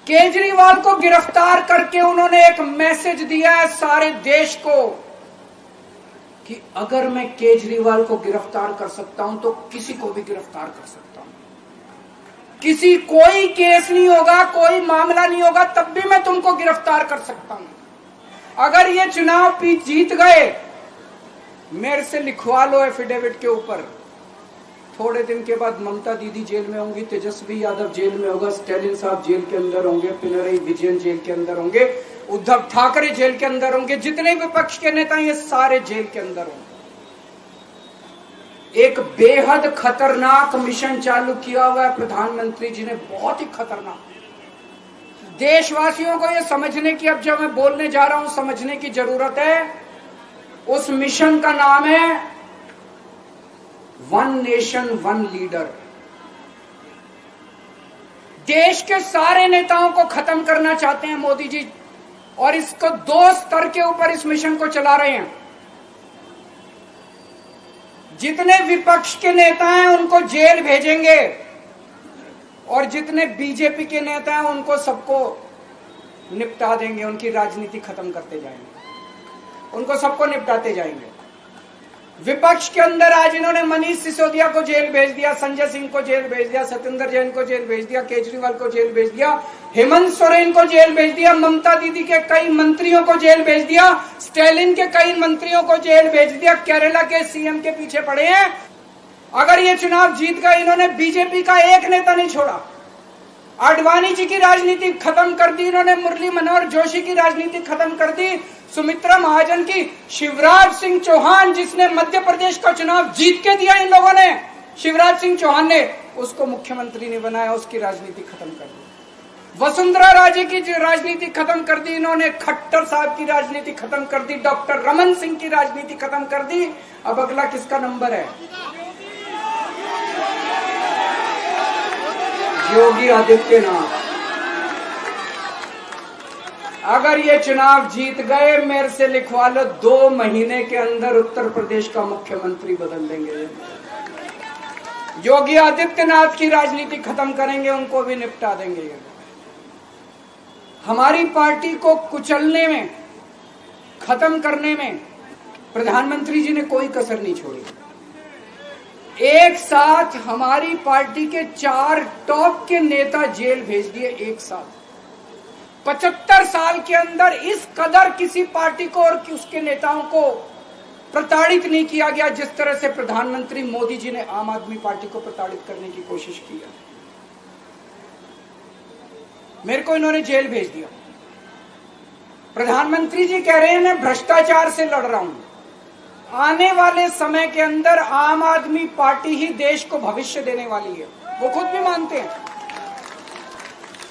केजरीवाल को गिरफ्तार करके उन्होंने एक मैसेज दिया है सारे देश को कि अगर मैं केजरीवाल को गिरफ्तार कर सकता हूं तो किसी को भी गिरफ्तार कर सकता हूं, कोई केस नहीं होगा, कोई मामला नहीं होगा, तब भी मैं तुमको गिरफ्तार कर सकता हूं। अगर ये चुनाव जीत गए, मेरे से लिखवा लो एफिडेविट के ऊपर। थोड़े दिन के बाद ममता दीदी जेल में होंगी, तेजस्वी यादव जेल में होगा, स्टैलिन साहब जेल के अंदर होंगे, पिनरई विजयन जेल के अंदर होंगे, उद्धव ठाकरे जेल के अंदर होंगे, जितने विपक्ष के नेता ये सारे जेल के अंदर होंगे। एक बेहद खतरनाक मिशन चालू किया हुआ है प्रधानमंत्री जी ने, बहुत ही खतरनाक। देशवासियों को ये समझने की, अब जब मैं बोलने जा रहा हूं, समझने की जरूरत है। उस मिशन का नाम है वन नेशन वन लीडर। देश के सारे नेताओं को खत्म करना चाहते हैं मोदी जी, और इसको 2 स्तर के ऊपर इस मिशन को चला रहे हैं। जितने विपक्ष के नेता हैं उनको जेल भेजेंगे, और जितने बीजेपी के नेता हैं उनको सबको निपटा देंगे, उनकी राजनीति खत्म करते जाएंगे, उनको सबको निपटाते जाएंगे। विपक्ष के अंदर आज इन्होंने मनीष सिसोदिया को जेल भेज दिया, संजय सिंह को जेल भेज दिया, सत्येंद्र जैन को जेल भेज दिया, केजरीवाल को जेल भेज दिया, हेमंत सोरेन को जेल भेज दिया, ममता दीदी के कई मंत्रियों को जेल भेज दिया, स्टैलिन के कई मंत्रियों को जेल भेज दिया, केरला के सीएम के पीछे पड़े हैं। अगर ये चुनाव जीत गए, इन्होंने बीजेपी का एक नेता नहीं छोड़ा। आडवाणी जी की राजनीति खत्म कर दी इन्होंने, मुरली मनोहर जोशी की राजनीति खत्म कर दी, सुमित्रा महाजन की, शिवराज सिंह चौहान जिसने मध्य प्रदेश का चुनाव जीत के दिया इन लोगों ने, शिवराज सिंह चौहान ने उसको मुख्यमंत्री नहीं बनाया, उसकी राजनीति खत्म कर दी। वसुंधरा राजे की राजनीति खत्म कर दी इन्होंने, खट्टर साहब की राजनीति खत्म कर दी, डॉक्टर रमन सिंह की राजनीति खत्म कर दी। अब अगला किसका नंबर है? योगी आदित्यनाथ। अगर ये चुनाव जीत गए, मेरे से लिखवा लो, 2 महीने के अंदर उत्तर प्रदेश का मुख्यमंत्री बदल देंगे। योगी आदित्यनाथ की राजनीति खत्म करेंगे, उनको भी निपटा देंगे। हमारी पार्टी को कुचलने में, खत्म करने में प्रधानमंत्री जी ने कोई कसर नहीं छोड़ी। एक साथ हमारी पार्टी के 4 टॉप के नेता जेल भेज दिए एक साथ। 75 साल के अंदर इस कदर किसी पार्टी को और उसके नेताओं को प्रताड़ित नहीं किया गया जिस तरह से प्रधानमंत्री मोदी जी ने आम आदमी पार्टी को प्रताड़ित करने की कोशिश की है। मेरे को इन्होंने जेल भेज दिया। प्रधानमंत्री जी कह रहे हैं मैं भ्रष्टाचार से लड़ रहा हूं। आने वाले समय के अंदर आम आदमी पार्टी ही देश को भविष्य देने वाली है, वो खुद भी मानते हैं।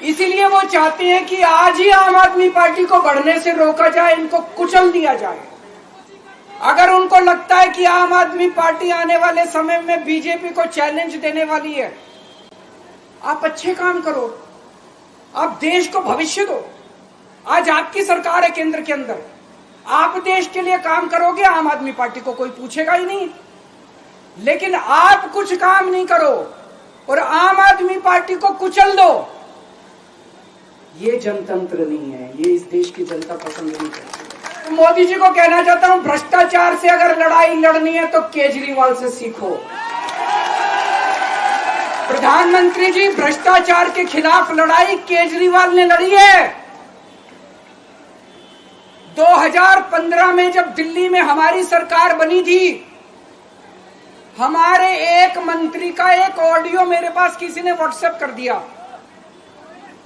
इसीलिए वो चाहते हैं कि आज ही आम आदमी पार्टी को बढ़ने से रोका जाए, इनको कुचल दिया जाए। अगर उनको लगता है कि आम आदमी पार्टी आने वाले समय में बीजेपी को चैलेंज देने वाली है, आप अच्छे काम करो, आप देश को भविष्य दो। आज आपकी सरकार है केंद्र के अंदर, आप देश के लिए काम करोगे, आम आदमी पार्टी को कोई पूछेगा ही नहीं। लेकिन आप कुछ काम नहीं करो और आम आदमी पार्टी को कुचल दो, ये जनतंत्र नहीं है, ये इस देश की जनता पसंद नहीं करती। तो मोदी जी को कहना चाहता हूं, भ्रष्टाचार से अगर लड़ाई लड़नी है तो केजरीवाल से सीखो। प्रधानमंत्री जी, भ्रष्टाचार के खिलाफ लड़ाई केजरीवाल ने लड़ी है। 2015 में जब दिल्ली में हमारी सरकार बनी थी, हमारे एक मंत्री का एक ऑडियो मेरे पास किसी ने व्हाट्सएप कर दिया।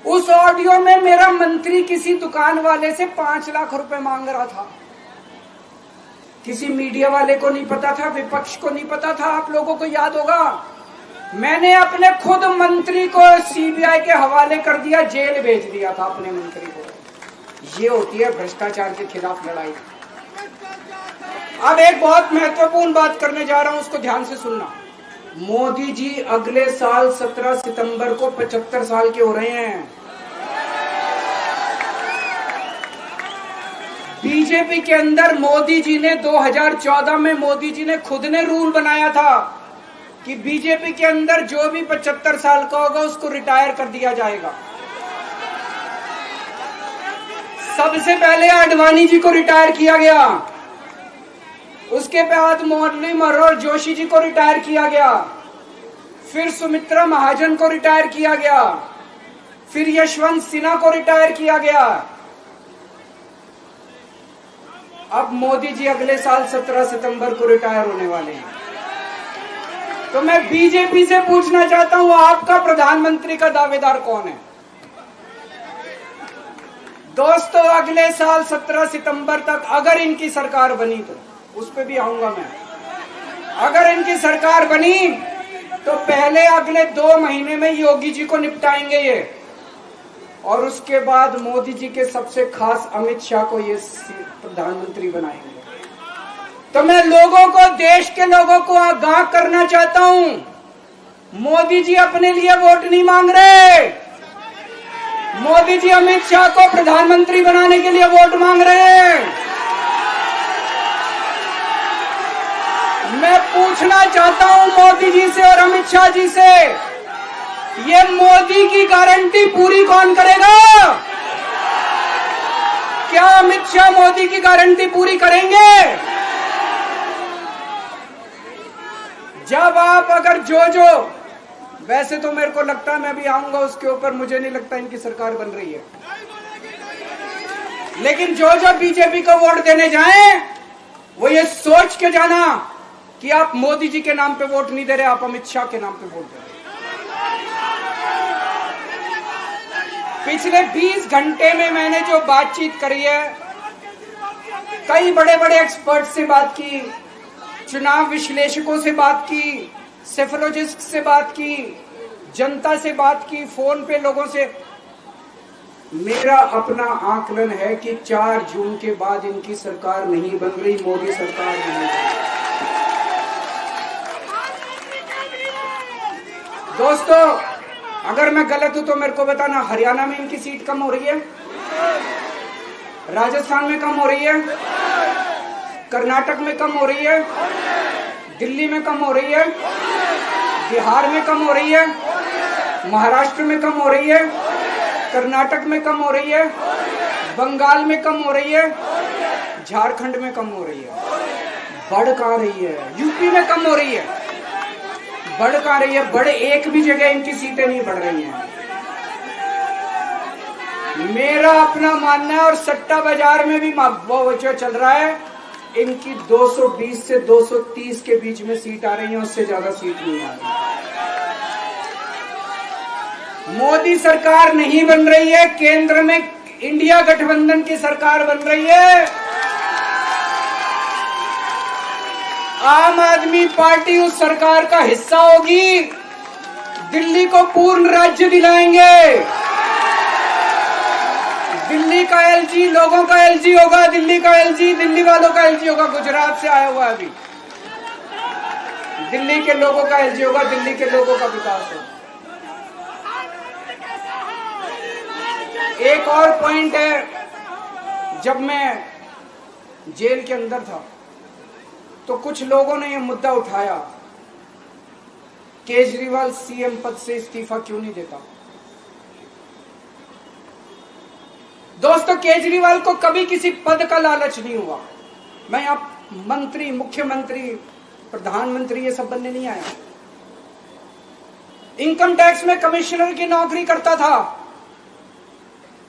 उस ऑडियो में मेरा मंत्री किसी दुकान वाले से 5 लाख रुपए मांग रहा था। किसी मीडिया वाले को नहीं पता था, विपक्ष को नहीं पता था। आप लोगों को याद होगा, मैंने अपने खुद मंत्री को सीबीआई के हवाले कर दिया, जेल भेज दिया था अपने मंत्री को। ये होती है भ्रष्टाचार के खिलाफ लड़ाई। अब एक बहुत महत्वपूर्ण बात करने जा रहा हूं, उसको ध्यान से सुनना। मोदी जी अगले साल 17 सितंबर को 75 साल के हो रहे हैं। बीजेपी के अंदर मोदी जी ने 2014 में मोदी जी ने खुद ने रूल बनाया था कि बीजेपी के अंदर जो भी 75 साल का होगा उसको रिटायर कर दिया जाएगा। सबसे पहले आडवाणी जी को रिटायर किया गया, उसके बाद मुरली मनोहर जोशी जी को रिटायर किया गया, फिर सुमित्रा महाजन को रिटायर किया गया, फिर यशवंत सिन्हा को रिटायर किया गया। अब मोदी जी अगले साल 17 सितंबर को रिटायर होने वाले हैं। तो मैं बीजेपी से पूछना चाहता हूं, आपका प्रधानमंत्री का दावेदार कौन है? दोस्तों, अगले साल 17 सितंबर तक अगर इनकी सरकार बनी, तो उस पे भी आऊंगा मैं, अगर इनकी सरकार बनी तो पहले अगले 2 महीने में योगी जी को निपटाएंगे ये, और उसके बाद मोदी जी के सबसे खास अमित शाह को ये प्रधानमंत्री बनाएंगे। तो मैं लोगों को, देश के लोगों को आगाह करना चाहता हूं, मोदी जी अपने लिए वोट नहीं मांग रहे, मोदी जी अमित शाह को प्रधानमंत्री बनाने के लिए वोट मांग रहे हैं। मैं पूछना चाहता हूं मोदी जी से और अमित शाह जी से, ये मोदी की गारंटी पूरी कौन करेगा? क्या अमित शाह मोदी की गारंटी पूरी करेंगे? जब आप अगर जो वैसे तो मेरे को लगता है, मैं भी आऊंगा उसके ऊपर, मुझे नहीं लगता इनकी सरकार बन रही है, लेकिन जो बीजेपी को वोट देने जाएं, वो ये सोच के जाना कि आप मोदी जी के नाम पे वोट नहीं दे रहे, आप अमित शाह के नाम पे वोट दे रहे। पिछले 20 घंटे में मैंने जो बातचीत करी है, कई बड़े बड़े एक्सपर्ट से बात की, चुनाव विश्लेषकों से बात की, सेफोलॉजिस्ट से बात की, जनता से बात की, फोन पे लोगों से। मेरा अपना आकलन है कि 4 जून के बाद इनकी सरकार नहीं बन रही, मोदी सरकार नहीं बन रही। दोस्तों, अगर मैं गलत हूं तो मेरे को बताना, हरियाणा में इनकी सीट कम हो रही है, राजस्थान में कम हो रही है, कर्नाटक में कम हो रही है, दिल्ली में कम हो रही है, बिहार में कम हो रही है, महाराष्ट्र में कम हो रही है, कर्नाटक में कम हो रही है, बंगाल में कम हो रही है, झारखंड में कम हो रही है। बढ़ कहां रही है? यूपी में कम हो रही है, बढ़ कहां रही है? बड़े एक भी जगह इनकी सीटें नहीं बढ़ रही हैं। मेरा अपना मानना है, और सट्टा बाजार में भी वो जो चल रहा है, इनकी 220 से 230 के बीच में सीट आ रही है, उससे ज्यादा सीट नहीं आ रही। मोदी सरकार नहीं बन रही है, केंद्र में इंडिया गठबंधन की सरकार बन रही है। आम आदमी पार्टी उस सरकार का हिस्सा होगी, दिल्ली को पूर्ण राज्य दिलाएंगे। दिल्ली का एलजी लोगों का एलजी होगा, दिल्ली का एलजी दिल्ली वालों का एलजी होगा। गुजरात से आया हुआ है अभी, दिल्ली के लोगों का एलजी होगा, दिल्ली के लोगों का विकास होगा। एक और पॉइंट है, जब मैं जेल के अंदर था तो कुछ लोगों ने यह मुद्दा उठाया, केजरीवाल सीएम पद से इस्तीफा क्यों नहीं देता। दोस्तों, केजरीवाल को कभी किसी पद का लालच नहीं हुआ। मैं आप मंत्री, मुख्यमंत्री, प्रधानमंत्री ये सब बनने नहीं आया। इनकम टैक्स में कमिश्नर की नौकरी करता था,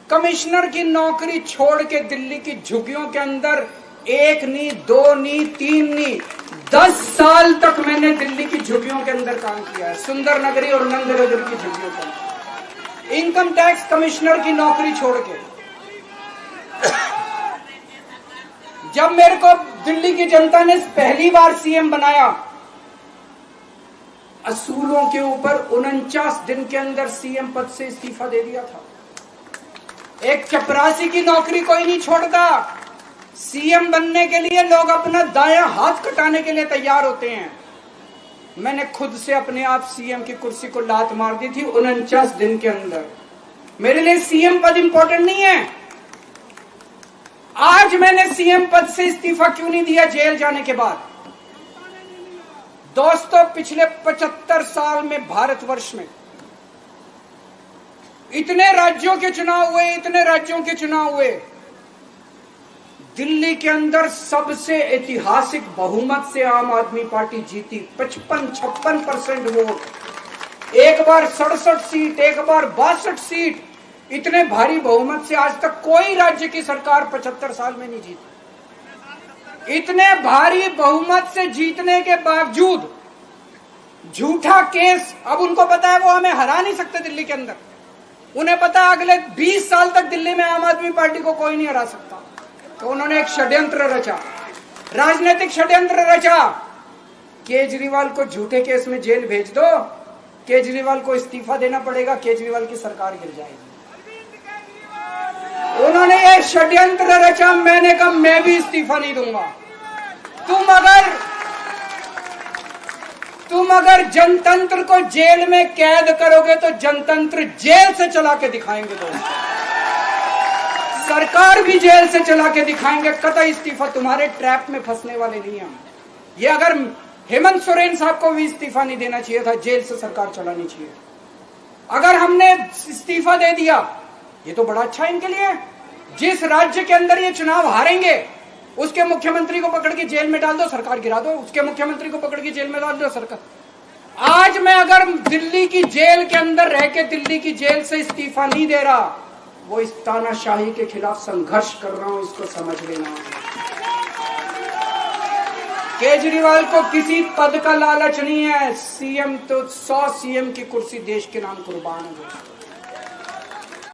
कमिश्नर की नौकरी छोड़ के दिल्ली की झुग्गियों के अंदर 1 नहीं, 2 नहीं, 3 नहीं, 10 साल तक मैंने दिल्ली की झुग्गियों के अंदर काम किया है, सुंदर नगरी और नंद नगर की झुग्गियों के अंदर, इनकम टैक्स कमिश्नर की नौकरी छोड़ के। जब मेरे को दिल्ली की जनता ने पहली बार सीएम बनाया, असूलों के ऊपर 49 दिन के अंदर सीएम पद से इस्तीफा दे दिया था। एक चपरासी की नौकरी कोई नहीं छोड़ता। सीएम बनने के लिए लोग अपना दायां हाथ कटाने के लिए तैयार होते हैं। मैंने खुद से अपने आप सीएम की कुर्सी को लात मार दी थी 49 दिन के अंदर। मेरे लिए सीएम पद इंपॉर्टेंट नहीं है। आज मैंने सीएम पद से इस्तीफा क्यों नहीं दिया जेल जाने के बाद? दोस्तों, पिछले 75 साल में भारतवर्ष में इतने राज्यों के चुनाव हुए, इतने राज्यों के चुनाव हुए, दिल्ली के अंदर सबसे ऐतिहासिक बहुमत से आम आदमी पार्टी जीती, 55-56% वोट, एक बार 67 सीट, एक बार 62 सीट। इतने भारी बहुमत से आज तक कोई राज्य की सरकार 75 साल में नहीं जीती। इतने भारी बहुमत से जीतने के बावजूद झूठा केस, अब उनको पता है वो हमें हरा नहीं सकते दिल्ली के अंदर। उन्हें पता है अगले 20 साल तक दिल्ली में आम आदमी पार्टी को कोई नहीं हरा सकता। तो उन्होंने एक षड्यंत्र रचा, राजनीतिक षड्यंत्र रचा। केजरीवाल को झूठे केस में जेल भेज दो, केजरीवाल को इस्तीफा देना पड़ेगा, केजरीवाल की सरकार गिर जाएगी। उन्होंने ये षड्यंत्र रचा। मैंने कहा मैं भी इस्तीफा नहीं दूंगा। तुम अगर जनतंत्र को जेल में कैद करोगे तो जनतंत्र जेल से चला के दिखाएंगे। दोस्तों, सरकार भी जेल से चला के दिखाएंगे। कतई इस्तीफा, तुम्हारे ट्रैप में फंसने वाले नहीं हम। ये अगर हेमंत सोरेन साहब को भी इस्तीफा नहीं देना चाहिए था, जेल से सरकार चलानी चाहिए। अगर हमने इस्तीफा दे दिया, ये तो बड़ा अच्छा इनके लिए। जिस राज्य के अंदर ये चुनाव हारेंगे उसके मुख्यमंत्री को पकड़ के जेल में डाल दो, सरकार गिरा दो। उसके मुख्यमंत्री को पकड़ के जेल में डाल दो, सरकार। आज मैं अगर दिल्ली की जेल के अंदर रह के दिल्ली की जेल से इस्तीफा नहीं दे रहा, वो इस तानाशाही के खिलाफ संघर्ष कर रहा हूं, इसको समझ लेना। केजरीवाल को किसी पद का लालच नहीं है। सीएम तो 100 सीएम की कुर्सी देश के नाम कुर्बान है।